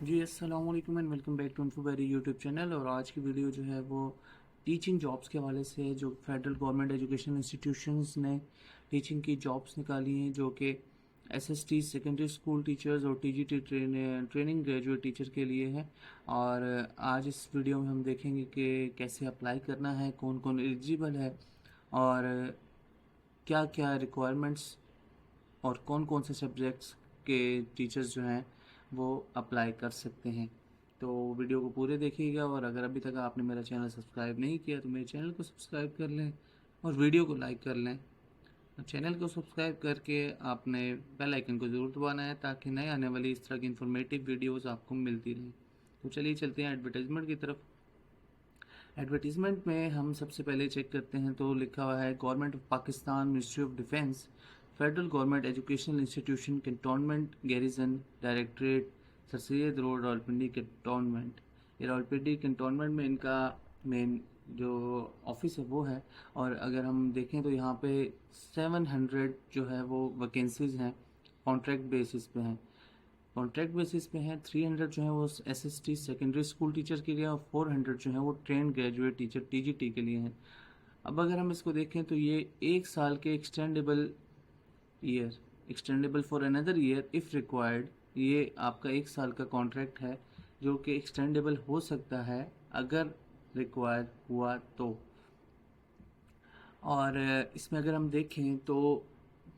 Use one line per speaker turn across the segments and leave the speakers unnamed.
जी अस्सलाम वालेकुम and welcome back to Infoberry YouTube channel. और आज की वीडियो जो है वो टीचिंग जॉब्स के हवाले से है, जो फेडरल गवर्नमेंट एजुकेशन इंस्टीट्यूशंस ने टीचिंग की जॉब्स निकाली हैं, जो कि एसएसटी सेकेंडरी स्कूल टीचर्स और टीजीटी ट्रेनिंग ग्रेजुएट टीचर के लिए है। और आज इस वीडियो में हम देखेंगे कि कैसे अप्लाई करना है, कौन कौन एलिजिबल है और क्या क्या रिक्वायरमेंट्स और कौन कौन से सब्जेक्ट्स के टीचर्स जो हैं वो अप्लाई कर सकते हैं। तो वीडियो को पूरे देखिएगा, और अगर अभी तक आपने मेरा चैनल सब्सक्राइब नहीं किया तो मेरे चैनल को सब्सक्राइब कर लें और वीडियो को लाइक कर लें। चैनल को सब्सक्राइब करके आपने बेल आइकन को ज़रूर दबाना है ताकि नए आने वाली इस तरह की इन्फॉर्मेटिव वीडियोस आपको मिलती रहें। तो चलिए चलते हैं एडवर्टाइजमेंट की तरफ। एडवर्टीज़मेंट में हम सबसे पहले चेक करते हैं तो लिखा हुआ है government of Pakistan, ministry of defence, federal government educational institution cantonment garrison directorate, sir Syed road, Rawalpindi cantonment. ये रावलपिंडी कैंटोनमेंट में इनका मेन जो ऑफिस है वो है। और अगर हम देखें तो यहाँ पे 700 जो है वो वैकेंसीज हैं, कॉन्ट्रैक्ट बेसिस पे हैं। कॉन्ट्रैक्ट बेसिस पे हैं 300 जो है वो एसएसटी सेकेंडरी स्कूल टीचर के लिए, और 400 जो है वो ट्रेन ग्रेजुएट टीचर टीजीटी के लिए हैं। अब अगर हम इसको देखें तो ये एक साल के extendable for another year if required. ये आपका एक साल का कॉन्ट्रैक्ट है जो कि एक्सटेंडेबल हो सकता है अगर रिक्वायर हुआ तो। और इसमें अगर हम देखें तो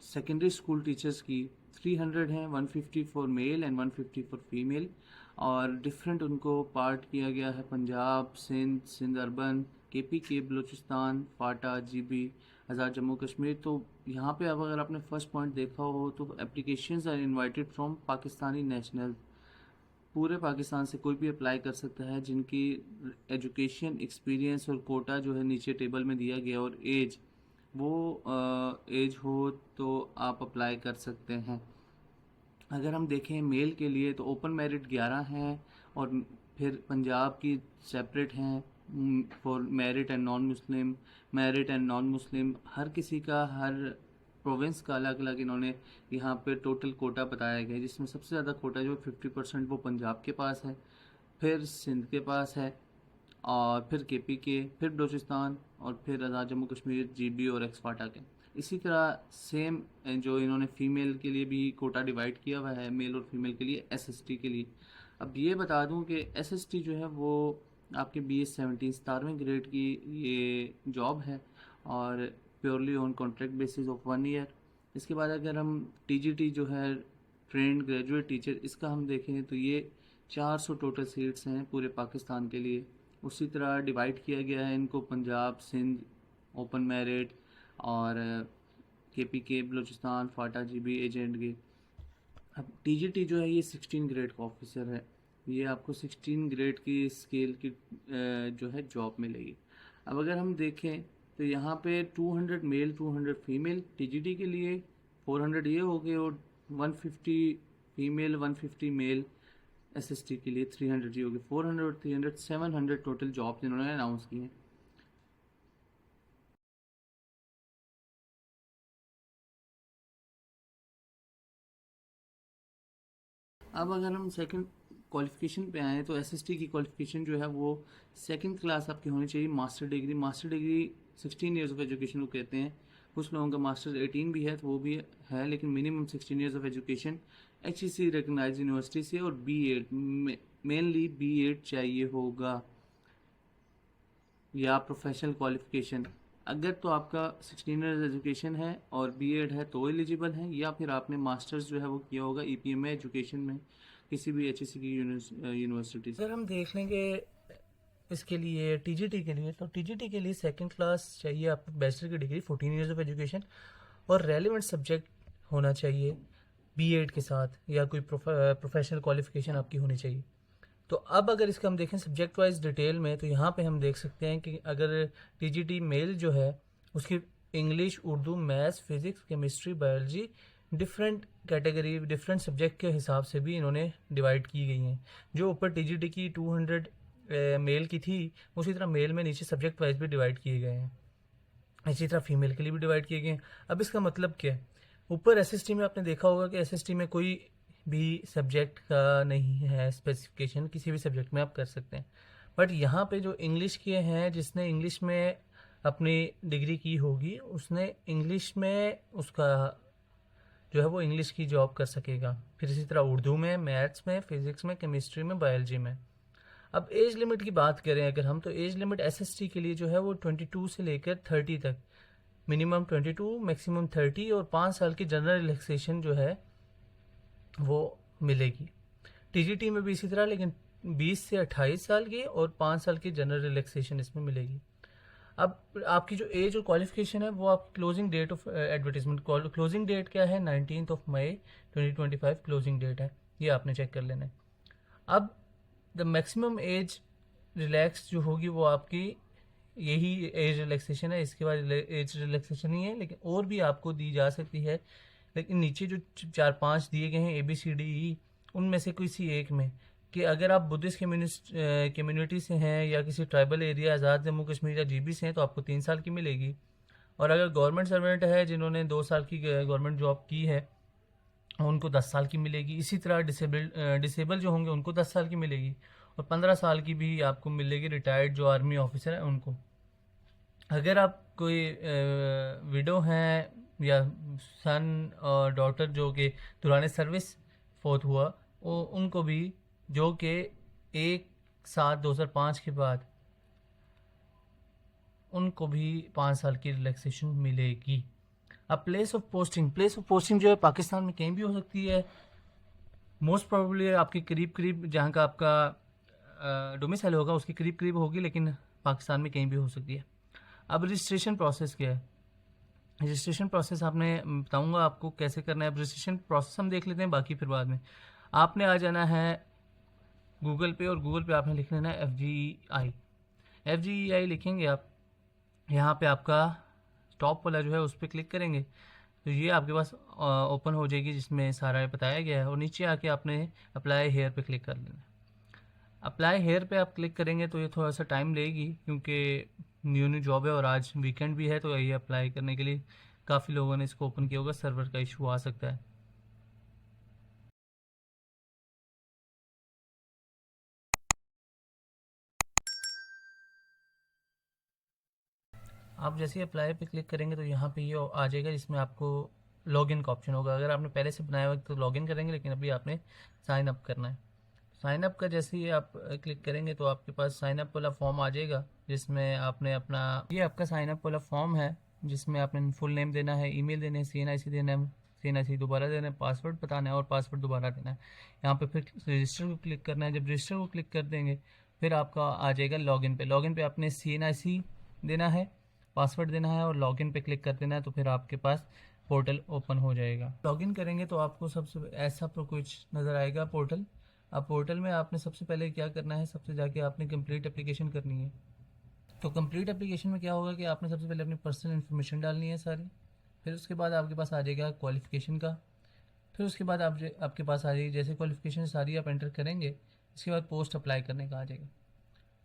सेकेंडरी स्कूल टीचर्स की 300 हैं, 150 for male and 150 for female. और डिफरेंट उनको पार्ट किया गया है, पंजाब, सिंध अर्बन, केपीके बलूचिस्तान, फाटा, जीबी, आज़ाद जम्मू कश्मीर। तो यहाँ पे अब अगर आपने फर्स्ट पॉइंट देखा हो तो applications are invited from Pakistani national. पूरे पाकिस्तान से कोई भी अप्लाई कर सकता है जिनकी एजुकेशन एक्सपीरियंस और कोटा जो है नीचे टेबल में दिया गया, और एज वो एज हो तो आप अप्लाई कर सकते हैं। अगर हम देखें मेल के लिए तो ओपन मेरिट 11 हैं, और फिर पंजाब की सेपरेट हैं for merit and non Muslim. Merit and non Muslim हर किसी का, हर प्रोविंस का अलग अलग इन्होंने यहाँ पे टोटल कोटा बताया गया है, जिसमें सबसे ज़्यादा कोटा जो 50% वो पंजाब के पास है, फिर सिंध के पास है, और फिर केपीके, फिर बलूचिस्तान, और फिर आज़ाद जम्मू कश्मीर, जीबी और एक्सवाटा के। इसी तरह सेम जो इन्होंने फ़ीमेल के लिए भी कोटा डिवाइड किया हुआ है, मेल और फीमेल के लिए, एसएसटी के लिए। अब ये बता दूं कि एसएसटी जो है वो आपके BS 17 17वें ग्रेड की ये जॉब है, और purely on contract basis of 1 year. इसके बाद अगर हम टीजीटी जो है ट्रेंड ग्रेजुएट टीचर, इसका हम देखें तो ये 400 टोटल सीट्स हैं पूरे पाकिस्तान के लिए। उसी तरह डिवाइड किया गया है इनको पंजाब, सिंध ओपन मेरिट, और केपीके बलूचिस्तान, फाटा, जीबी, एजेंट के। अब टीजीटी जो है ये 16 ग्रेड का ऑफिसर है। ये आपको 16 ग्रेड की स्केल की जो है जॉब मिलेगी। अब अगर हम देखें तो यहाँ पे 200 मेल 200 फीमेल टीजीटी के लिए, 400 ये हो गए, और 150 फीमेल 150 मेल एसएसटी के लिए, 300 ये हो गए, 400 और 300 700 टोटल जॉब्स इन्होंने अनाउंस की हैं। अब अगर हम सेकंड क्वालिफिकेशन पे आए तो एसएसटी की क्वालिफिकेशन जो है वो सेकंड क्लास आपकी होनी चाहिए। Master degree 16 years of education को कहते हैं। कुछ लोगों का मास्टर 18 भी है तो वो भी है, लेकिन minimum 16 years of education HEC recognize university से, और B.Ed मेनली B.Ed चाहिए होगा, या प्रोफेशनल क्वालिफिकेशन। अगर तो आपका 16 ईयर्स एजुकेशन है और B.Ed है तो एलिजिबल है, या फिर आपने मास्टर्स जो है वो किया होगा EPM में एजुकेशन में किसी भी HEC की यूनिवर्सिटी से।
अगर हम देख लेंगे इसके लिए टीजीटी के लिए, तो टीजीटी के लिए सेकंड क्लास चाहिए आपको, बैचलर की डिग्री, 14 इयर्स ऑफ एजुकेशन, और रेलिवेंट सब्जेक्ट होना चाहिए बीएड के साथ, या कोई प्रोफेशनल क्वालिफिकेशन आपकी होनी चाहिए। तो अब अगर इसका हम देखें सब्जेक्ट वाइज डिटेल में, तो यहाँ पे हम देख सकते हैं कि अगर टीजीटी मेल जो है उसकी English, Urdu, maths, physics, chemistry, biology, different category, different subject के हिसाब से भी इन्होंने डिवाइड की गई हैं। जो ऊपर टीजीटी की 200 मेल की थी, उसी तरह मेल में नीचे सब्जेक्ट वाइज भी डिवाइड किए गए हैं। इसी तरह फीमेल के लिए भी डिवाइड किए गए हैं। अब इसका मतलब क्या है? ऊपर एसएसटी में आपने देखा होगा कि एसएसटी में कोई भी सब्जेक्ट का नहीं है स्पेसिफिकेशन, किसी भी सब्जेक्ट में आप कर सकते हैं। बट यहाँ पे जो इंग्लिश के हैं, जिसने इंग्लिश में अपनी डिग्री की होगी, उसने इंग्लिश में उसका जो है वो इंग्लिश की जॉब कर सकेगा। फिर इसी तरह उर्दू में, मैथ्स में, फिज़िक्स में, केमिस्ट्री में, बायोलॉजी में। अब एज लिमिट की बात करें अगर हम, तो एज लिमिट एसएसटी के लिए जो है वो 22 से लेकर 30 तक, मिनिमम 22, मैक्सिमम 30, और 5 साल की जनरल रिलैक्सेशन जो है वो मिलेगी। टीजीटी में भी इसी तरह, लेकिन 20 से 28 साल की और 5 साल की जनरल रिलैक्सेशन इसमें मिलेगी। अब आपकी जो एज और क्वालिफिकेशन है वो आपकी closing date of advertisement, closing date क्या है, 19 मई 2025 क्लोजिंग डेट है, ये आपने चेक कर लेना है। अब द मैक्सिमम एज रिलैक्स जो होगी वो आपकी यही एज रिलैक्सेशन है, इसके बाद एज रिलैक्सेशन ही है, लेकिन और भी आपको दी जा सकती है। लेकिन नीचे जो 4-5 दिए गए हैं ABCDE, उनमें से किसी एक में, कि अगर आप बुद्धिस्ट कम्युनिटी से हैं या किसी ट्राइबल एरिया, आज़ाद जम्मू कश्मीर या GB से हैं, तो आपको 3 साल की मिलेगी। और अगर गवर्नमेंट सर्वेंट है जिन्होंने 2 साल की गवर्नमेंट जॉब की है, उनको 10 साल की मिलेगी। इसी तरह डिसेबल जो होंगे उनको 10 साल की मिलेगी, और 15 साल की भी आपको मिलेगी रिटायर्ड जो आर्मी ऑफिसर हैं उनको। अगर आप कोई विडो हैं या सन और डॉटर जो कि दौरान सर्विस फोत हुआ, वो उनको भी, जो कि 1/7/2005 के बाद, उनको भी 5 साल की रिलैक्सेशन मिलेगी। अब प्लेस ऑफ पोस्टिंग जो है पाकिस्तान में कहीं भी हो सकती है। मोस्ट प्रोबेबली आपके करीब करीब जहाँ का आपका डोमिसाइल होगा उसके करीब करीब होगी, लेकिन पाकिस्तान में कहीं भी हो सकती है। अब रजिस्ट्रेशन प्रोसेस क्या है? रजिस्ट्रेशन प्रोसेस आपने बताऊंगा आपको कैसे करना है। अब रजिस्ट्रेशन प्रोसेस हम देख लेते हैं, बाकी फिर बाद में। आपने आ जाना है गूगल पे, और गूगल पे आपने लिख लेना है FGEI लिखेंगे आप। यहाँ पे आपका टॉप वाला जो है उस पर क्लिक करेंगे तो ये आपके पास ओपन हो जाएगी, जिसमें सारा बताया गया है। और नीचे आके आपने अप्लाई हेयर पे क्लिक कर लेना। अप्लाई हेयर पे आप क्लिक करेंगे तो ये थोड़ा सा टाइम लेगी, क्योंकि न्यू जॉब है और आज वीकेंड भी है, तो ये अप्लाई करने के लिए काफ़ी लोगों ने इसको ओपन किया होगा, सर्वर का इशू आ सकता है। आप जैसे ही अप्लाई पे क्लिक करेंगे तो यहाँ पे ये आ जाएगा, जिसमें आपको लॉगिन का ऑप्शन होगा। अगर आपने पहले से बनाया हुआ तो लॉगिन करेंगे, लेकिन अभी आपने साइन अप करना है। साइन अप का जैसे ही आप क्लिक करेंगे तो आपके पास साइन अप वाला फॉर्म आ जाएगा, जिसमें आपने अपना, ये आपका साइन अप वाला फॉर्म है, जिसमें आपने फुल नेम देना है, ईमेल देने है, CNIC देना है, CNIC दोबारा देना है, पासवर्ड बताना है और पासवर्ड दोबारा देना है। यहाँ पे फिर रजिस्टर को क्लिक करना है। जब रजिस्टर को क्लिक कर देंगे फिर आपका आ जाएगा लॉगिन पे। लॉगिन पे आपने CNIC देना है, पासवर्ड देना है और लॉगिन पे क्लिक कर देना है, तो फिर आपके पास पोर्टल ओपन हो जाएगा। लॉगिन करेंगे तो आपको सबसे ऐसा कुछ नज़र आएगा पोर्टल। अब पोर्टल में आपने सबसे पहले क्या करना है, सबसे जाके आपने कंप्लीट एप्लीकेशन करनी है। तो कंप्लीट एप्लीकेशन में क्या होगा कि आपने सबसे पहले अपनी पर्सनल इन्फॉर्मेशन डालनी है सारी। फिर उसके बाद आपके पास आ जाएगा क्वालिफ़िकेशन का। फिर उसके बाद आपके पास आ जाएगी, जैसे क्वालिफ़िकेशन सारी आप एंटर करेंगे, इसके बाद पोस्ट अप्लाई करने का आ जाएगा।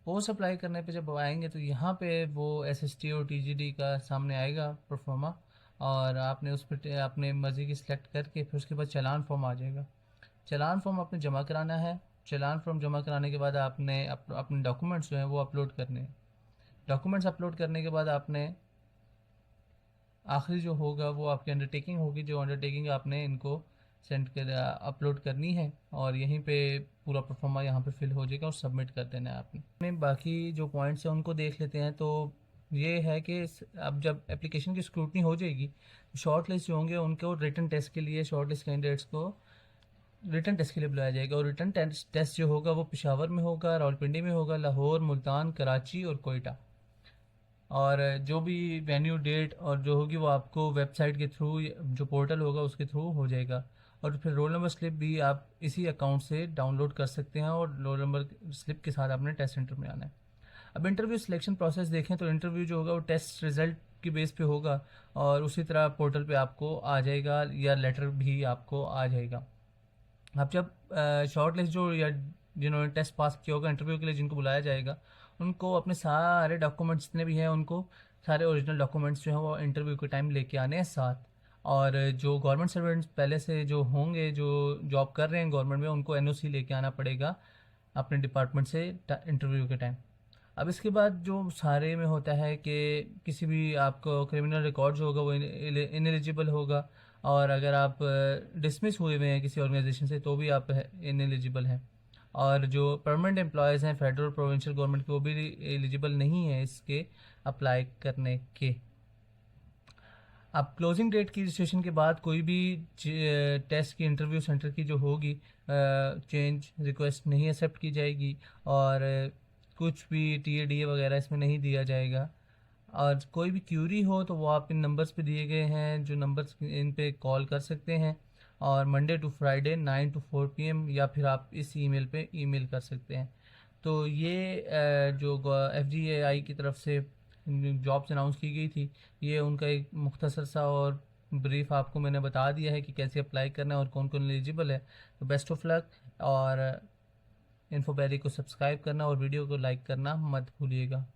पोस्ट अप्लाई करने पे जब आएंगे तो यहाँ पे वो SST और TGT का सामने आएगा परफॉर्मा, और आपने उस पर अपने मर्ज़ी की सिलेक्ट करके फिर उसके बाद चालान फॉर्म आ जाएगा। चालान फॉर्म आपने जमा कराना है। चालान फॉर्म जमा कराने के बाद आपने अपने डॉक्यूमेंट्स जो हैं वो अपलोड करने हैं। डॉक्यूमेंट्स अपलोड करने के बाद आपने आखिरी जो होगा वो आपकी अंडरटेकिंग होगी, जो अंडरटेकिंग आपने इनको सेंड कर अपलोड करनी है, और यहीं पे पूरा परफॉर्मा यहाँ पे फिल हो जाएगा और सबमिट कर देना है आपने। बाकी जो पॉइंट्स हैं उनको देख लेते हैं। तो ये है कि अब जब एप्लीकेशन की स्क्रूटनी हो जाएगी, शॉर्ट लिस्ट जो होंगे उनको रिटन टेस्ट के लिए, शॉर्ट लिस्ट कैंडिडेट्स को रिटन टेस्ट के लिए बुलाया जाएगा। और रिटन टेस्ट जो होगा वो पेशावर में होगा, रावलपिंडी में होगा, लाहौर, मुल्तान, कराची और कोयटा। और जो भी वेन्यू डेट और जो होगी वो आपको वेबसाइट के थ्रू, जो पोर्टल होगा उसके थ्रू हो जाएगा। और फिर रोल नंबर स्लिप भी आप इसी अकाउंट से डाउनलोड कर सकते हैं, और रोल नंबर स्लिप के साथ आपने टेस्ट सेंटर में आना है। अब इंटरव्यू सिलेक्शन प्रोसेस देखें तो इंटरव्यू जो होगा वो टेस्ट रिजल्ट की बेस पे होगा, और उसी तरह पोर्टल पे आपको आ जाएगा, या लेटर भी आपको आ जाएगा। अब जब शॉर्ट लिस्ट जो, या जिन्होंने टेस्ट पास किया होगा, इंटरव्यू के लिए जिनको बुलाया जाएगा, उनको अपने सारे डॉक्यूमेंट्स जितने भी हैं, उनको सारे ओरिजिनल डॉक्यूमेंट्स जो हैं वो इंटरव्यू के टाइम लेके आने हैं साथ। और जो गवर्नमेंट सर्वेंट्स पहले से जो होंगे, जो जॉब कर रहे हैं गवर्नमेंट में, उनको एनओसी लेके आना पड़ेगा अपने डिपार्टमेंट से इंटरव्यू के टाइम। अब इसके बाद जो सारे में होता है कि किसी भी आपको क्रिमिनल रिकॉर्ड जो होगा वो इनएलिजिबल होगा, और अगर आप डिसमिस हुए हुए हैं किसी ऑर्गेनाइजेशन से तो भी आप इनएलिजिबल हैं। और जो परमानेंट एम्प्लॉयज़ हैं फेडरल प्रोविंशियल गवर्नमेंट के, वो भी एलिजिबल नहीं है इसके अप्लाई करने के। अब क्लोजिंग डेट की रजिस्ट्रेशन के बाद कोई भी टेस्ट की इंटरव्यू सेंटर की जो होगी, चेंज रिक्वेस्ट नहीं एक्सेप्ट की जाएगी, और कुछ भी टीएडीए वगैरह इसमें नहीं दिया जाएगा। और कोई भी क्यूरी हो तो वो आप इन नंबर्स पे दिए गए हैं, जो नंबर्स इन पे कॉल कर सकते हैं, और Monday to Friday 9 to 4 PM, या फिर आप इस ईमेल पे ईमेल कर सकते हैं। तो ये जो FGAI की तरफ से जॉब्स अनाउंस की गई थी, ये उनका एक मुख्तसर सा और ब्रीफ आपको मैंने बता दिया है कि कैसे अप्लाई करना है और कौन कौन एलिजिबल है। तो बेस्ट ऑफ लक, और इन्फो वैली को सब्सक्राइब करना और वीडियो को लाइक करना मत भूलिएगा।